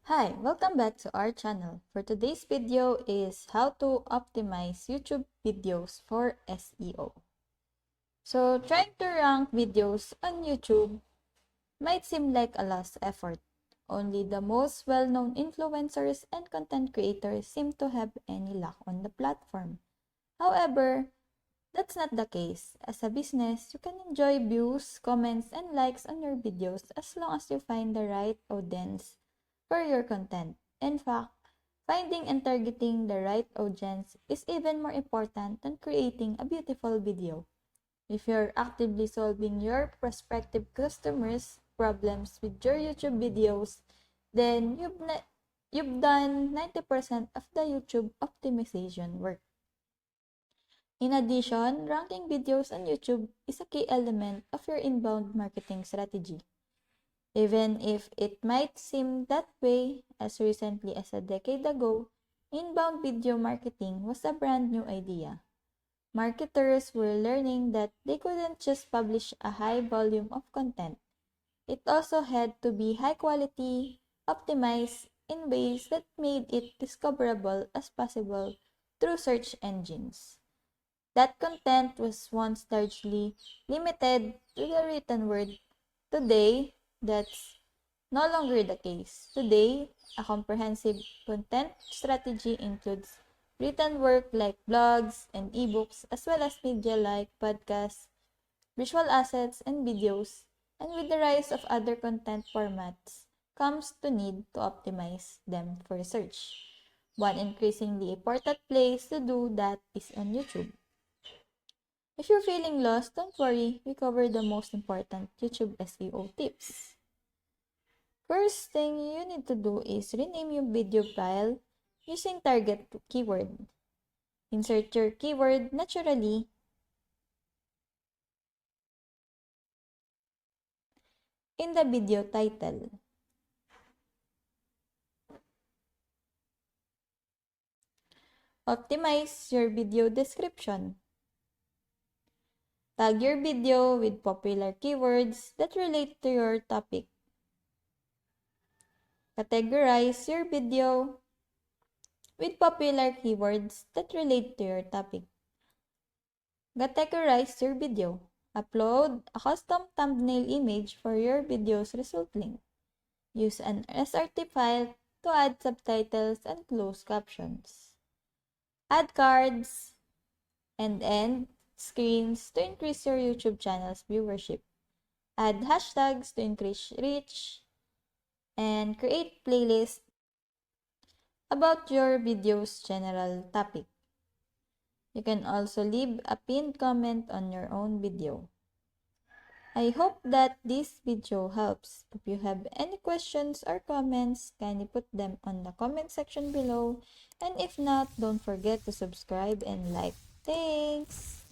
Hi, welcome back to our channel. For today's video is how to optimize YouTube videos for SEO. So, trying to rank videos on YouTube might seem like a lost effort. Only the most well-known influencers and content creators seem to have any luck on the platform. However, that's not the case. As a business, you can enjoy views, comments, and likes on your videos as long as you find the right audience for your content. In fact, finding and targeting the right audience is even more important than creating a beautiful video. If you're actively solving your prospective customers' problems with your YouTube videos, then you've done 90% of the YouTube optimization work. In addition, ranking videos on YouTube is a key element of your inbound marketing strategy. Even if it might seem that way, as recently as a decade ago, inbound video marketing was a brand new idea. Marketers were learning that they couldn't just publish a high volume of content. It also had to be high quality, optimized in ways that made it discoverable as possible through search engines. That content was once largely limited to the written word. Today, that's no longer the case. Today, a comprehensive content strategy includes written work like blogs and ebooks, as well as media like podcasts, visual assets, and videos. And with the rise of other content formats, comes the need to optimize them for search. One increasingly important place to do that is on YouTube. If you're feeling lost, don't worry, we cover the most important YouTube SEO tips. First thing you need to do is rename your video file using target keyword. Insert your keyword naturally in the video title. Optimize your video description. Tag your video with popular keywords that relate to your topic. Categorize your video with popular keywords that relate to your topic. Categorize your video. Upload a custom thumbnail image for your video's result link. Use an SRT file to add subtitles and closed captions. Add cards and end screens to increase your YouTube channel's viewership. Add hashtags to increase reach. And create playlists about your video's general topic. You can also leave a pinned comment on your own video. I hope that this video helps. If you have any questions or comments, kindly put them on the comment section below. And if not, don't forget to subscribe and like. Thanks!